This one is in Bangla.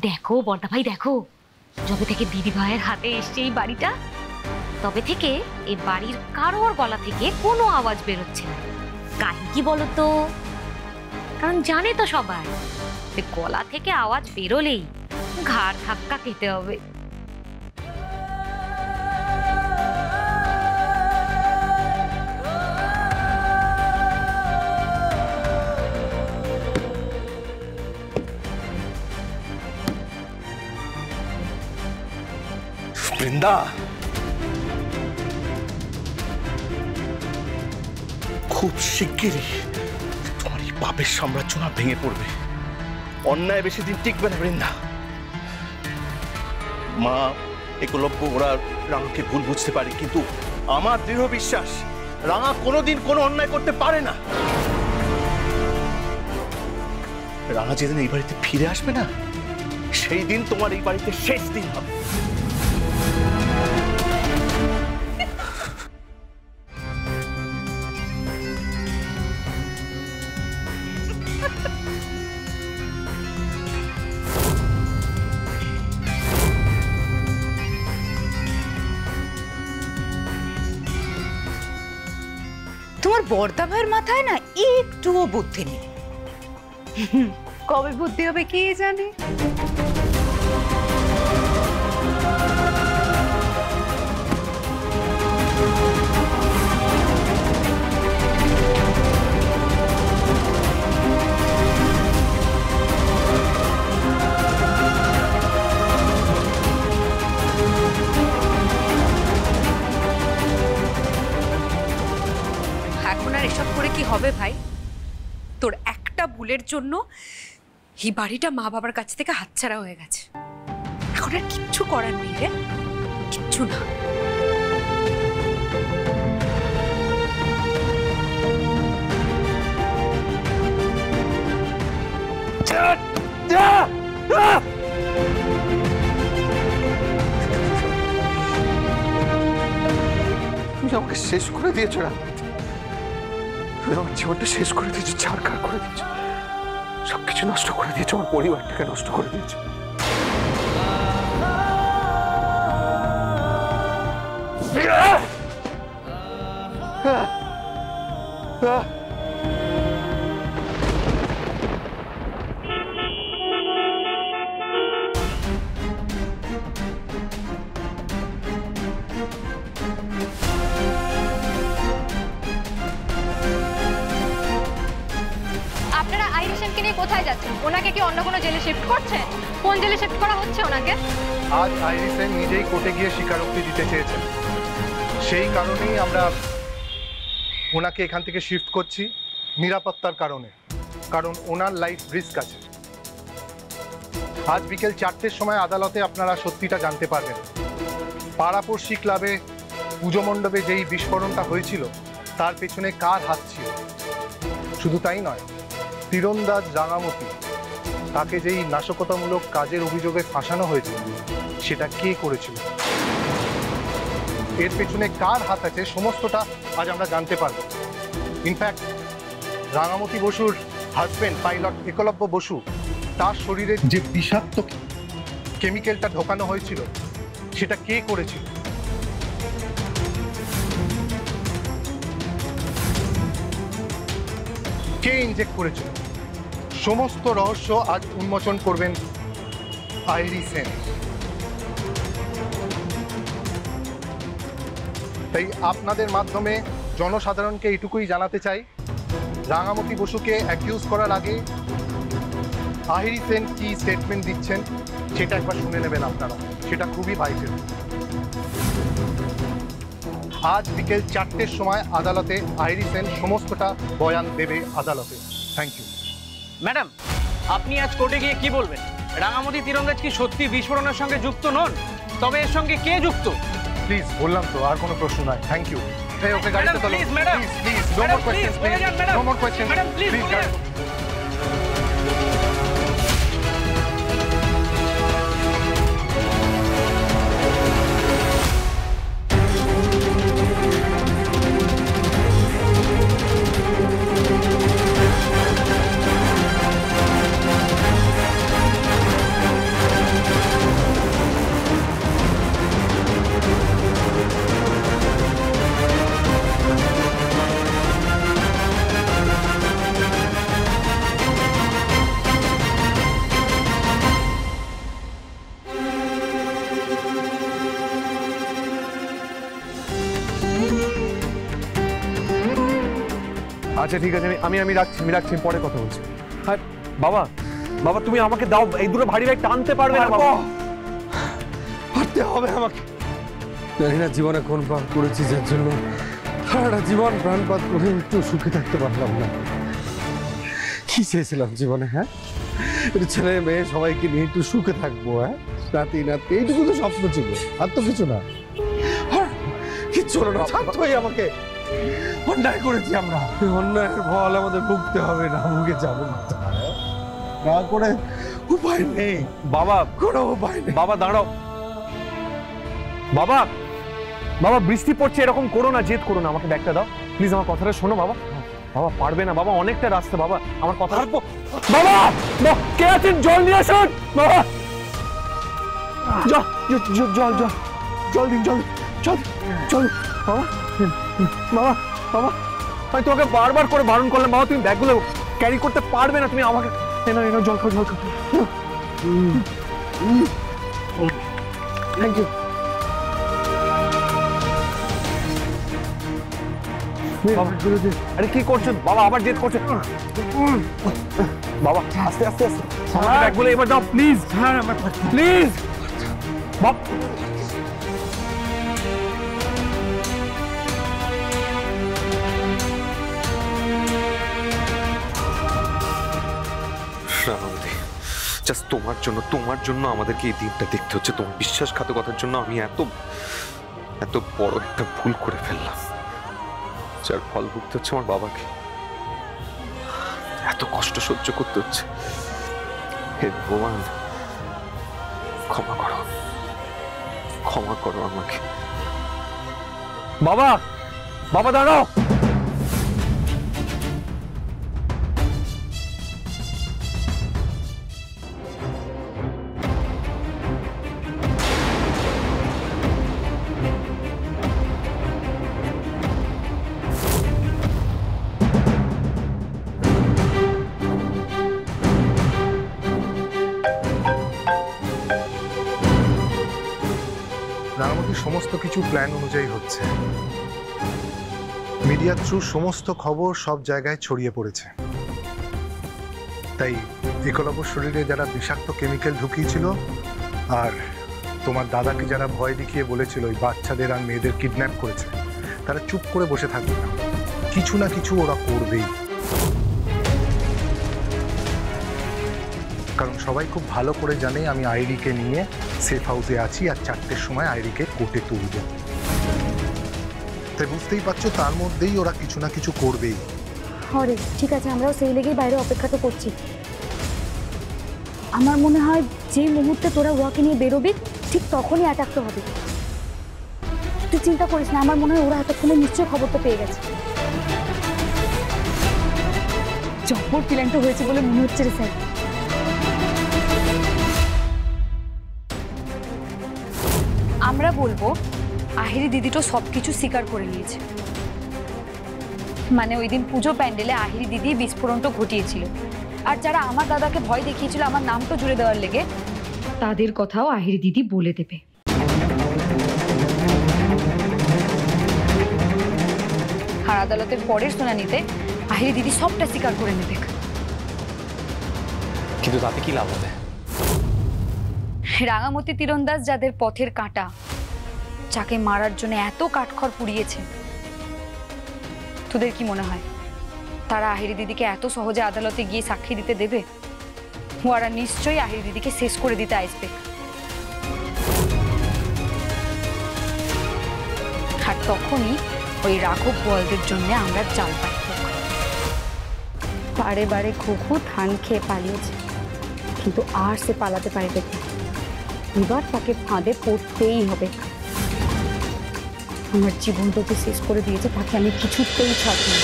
দেখো বড়দা ভাই, দেখো যবে থেকে দিদি ভাইয়ের হাতে এসছে এই বাড়িটা, তবে থেকে এই বাড়ির কারোর গলা থেকে কোনো আওয়াজ বেরোচ্ছে না। কাহিনী কি বলতো? কারণ জানে তো সবাই গলা থেকে আওয়াজ বেরোলেই ঘাড় ধাক্কা খেতে হবে। বৃন্দা, খুব শিগগিরই তোমার এই পাপের সাম্রাজ্য না ভেঙে পড়বে। অন্যায় বেশি দিন টিকবে না বৃন্দা। মা, একলব্য ওরা রাঙাকে ভুল বুঝতে পারে, কিন্তু আমার দৃঢ় বিশ্বাস রাঙা কোনোদিন কোনো অন্যায় করতে পারে না। রাঙা যেদিন এই বাড়িতে ফিরে আসবে না, সেই দিন তোমার এই বাড়িতে শেষ দিন হবে। তোমার বড়দা ভাইয়ের মাথায় না একটুও বুদ্ধি নেই। কবে বুদ্ধি হবে কে জানে। এখন আর এসব করে কি হবে ভাই? তোর একটা ভুলের জন্য এই বাড়িটা মা বাবার কাছ থেকে হাতছাড়া হয়ে গেছে। এখন আর কিচ্ছু করার নেই রে, কিচ্ছু না। তুমি আমাকে শেষ করে দিয়েছো না, তুমি আমার জীবনটা শেষ করে দিয়েছো, ছাড়খাড় করে দিয়েছো, সবকিছু নষ্ট করে দিয়েছো, আমার পরিবারটাকে নষ্ট করে দিয়েছো। আপনারা আইরিশানকে নিয়ে কোথায় যাচ্ছেন? ওনাকে কি অন্য কোনো জেলে শিফট করছেন? কোন জেলে শিফট করা হচ্ছে ওনাকে? আজ আইরিশান নিজেই কোর্টে গিয়ে স্বীকারোক্তি দিতে চেয়েছেন, সেই কারণেই আমরা ওনাকে এখান থেকে শিফট করছি নিরাপত্তার কারণে, কারণ ওনার লাইফ রিস্ক আছে। আজ বিকেল 4টের সময় আদালতে আপনারা সত্যিটা জানতে পারবেন। পাড়াপড়শি ক্লাবে পুজো মণ্ডপে যেই বিস্ফোরণটা হয়েছিল তার পেছনে কার হাত ছিল। শুধু তাই নয়, তীরন্দাজ রাঙামতি, তাকে যেই নাশকতামূলক কাজের অভিযোগে ফাঁসানো হয়েছিল সেটা কে করেছিল, এর পেছনে কার হাত আছে, সমস্তটা আজ আমরা জানতে পারব। ইনফ্যাক্ট রাঙামতি বসুর হাজবেন্ড পাইলট একলব্য বসু, তার শরীরে যে বিষাক্ত কেমিক্যালটা ঢোকানো হয়েছিল সেটা কে করেছিল, কে ইনজেক্ট করেছিল, সমস্ত রহস্য আজ উন্মোচন করবেন আইরি সেন। তাই আপনাদের মাধ্যমে জনসাধারণকে এইটুকুই জানাতে চাই, রাঙামতি বসুকে অ্যাকিউজ করার আগে আহিরি সেন কি স্টেটমেন্ট দিচ্ছেন সেটা একবার শুনে নেবেন আপনারা, সেটা খুবই ভাইটাল। আজ বিকেল 4টের সময় আদালতে আহিরি সেন সমস্তটা বয়ান দেবে আদালতে। Thank you. ম্যাডাম, আপনি আজ কোর্টে গিয়ে কি বলবেন? রাঙামতি তীরন্দাজ কি সত্যি বিস্ফোরণের সঙ্গে যুক্ত নন? তবে এর সঙ্গে কে যুক্ত? প্লিজ, বললাম তো, আর কোনো প্রশ্ন নাই। Thank you. ওকে গাড়িতে তোলো please, please, no more question, please, no more question, please. আচ্ছা ঠিক আছে, আমি রাখছি, পরে কথা বলছি। হ্যাঁ বাবা, বাবা তুমি আমাকে দাও, এই দুটো ভারী ব্যাগ টানতে পারবে না বাবা? পারতে হবে আমাকে। জানি না জীবনে কোন পাপ করেছি যার জন্য সারাটা জীবন প্রাণপাত করে একটু সুখে থাকতে পারলাম না। কি চেয়েছিলাম জীবনে? হ্যাঁ, একটু ছেলে মেয়ে সবাইকে নিয়ে একটু সুখে থাকবো। হ্যাঁ, নাতি নাতি এইটুকু তো স্বপ্ন ছিল, আর তো কিছু না। কিচ্ছু হলো না, শান্ত হয়ে আমাকে। অন্যায় করেছি আমরা, অন্যায়ের ফল আমাদের ভুগতে হবে, না ভুগে যাবো না করে উপায় নেই বাবা, কোনো উপায় নেই। বাবা দাঁড়াও, বাবা বাবা বৃষ্টি পড়ছে, এরকম করো না, জেদ করো না, আমাকে ব্যাগটা দাও প্লিজ, আমার কথাটা শোনো বাবা। বাবা পারবে না বাবা, অনেকটা রাস্তা বাবা, আমার কথা। বাবা কে আছেন, জল নিয়ে আসুন বাবা। জল জল জল জল দিন, জল জল জল বাবা। বাবা বাবা আমি তোমাকে বারবার করে বারণ করলাম বাবা, তুমি ব্যাগগুলো ক্যারি করতে পারবে না, তুমি আমাকে এনো এনো জল খাও, জল খাও। Thank you. আরে কি করছো বাবা, আবার জেদ করছো বাবা? আস্তে আস্তে আস্তে ব্যাগগুলো এবার দাও প্লিজ, প্লিজ বাবা। রাঙামতি, জাস্ট তোমার জন্য আমাদেরকে এই দিনটা দেখতে হচ্ছে। তোমার বিশ্বাসঘাতকতার জন্য আমি এত বড় একটা ভুল করে ফেললাম, যার ফল ভুগতে হচ্ছে আমার বাবাকে, এত কষ্ট সহ্য করতে হচ্ছে। হে ভগবান, ক্ষমা করো আমাকে। বাবা, বাবা দাঁড়াও। রাঙামাটির সমস্ত কিছু প্ল্যান অনুযায়ী হচ্ছে। মিডিয়ার থ্রু সমস্ত খবর সব জায়গায় ছড়িয়ে পড়েছে, তাই একলব্যর শরীরে যারা বিষাক্ত কেমিক্যাল ঢুকিয়েছিল আর তোমার দাদাকে যারা ভয় দেখিয়ে বলেছিল ওই বাচ্চাদের আর মেয়েদের কিডন্যাপ করেছে, তারা চুপ করে বসে থাকবে না, কিছু না কিছু ওরা করবেই। কারণ সবাই খুব ভালো করে জানে আমি আইরিকে নিয়ে সেফ হাউসে আছি, আর 4টের সময় আইরিকে কোর্টে তুলব। তাই বুঝতেই পারছো তার মধ্যেই ওরা কিছু না কিছু করবেই। হরে ঠিক আছে, আমরাও সেই লেগেই বাইরে অপেক্ষা তো করছি। আমার মনে হয় যে মুহূর্তে তোরা ওয়াকে নিয়ে বেরোবি ঠিক তখনই অ্যাটাকটা হবে। তুই চিন্তা করিস না, আমার মনে হয় ওরা এতক্ষণে নিশ্চয়ই খবরটা পেয়ে গেছে। জব্বর প্ল্যানটা হয়েছে বলে মনে হচ্ছে রে স্যার। আমরা বলবো আহিরি দিদি তো সবকিছু স্বীকার করে নিয়েছে, মানে ওই দিন পুজো প্যান্ডেলে আহিরি দিদি বিস্ফোরণটা ঘটিয়েছিল, আর যারা আমার দাদাকে ভয় দেখিয়েছিল আমার নামটা জুড়ে দেওয়ার লেগে, তাদের কথাও আহিরি দিদি বলে দেবে। আর আদালতের পরের শুনানিতে আহিরি দিদি সবটা স্বীকার করে নেবে। কিন্তু তাতে কি লাভ হবে? রাঙামতি তীরন্দাজ যাদের পথের কাঁটা, যাকে মারার জন্য এত কাঠখড় পুড়িয়েছে, তোদের কি মনে হয় তারা আহিরি দিদিকে এত সহজে আদালতে গিয়ে সাক্ষী দিতে দেবে? ওরা নিশ্চয়ই আহিরি দিদিকে শেষ করে দিতে আসবে। আর তখনই ওই রাঘব বোয়ালদের জন্য আমরা জাল পাই। বারে বারে ঘুঘু ধান খেয়ে পালিয়েছে, কিন্তু আর সে পালাতে পারবে না। এবার তাকে ফাঁদে পড়তেই হবে। আমার জীবনটাকে শেষ করে দিয়েছে, তাকে আমি কিছুতেই ছাড়ব না।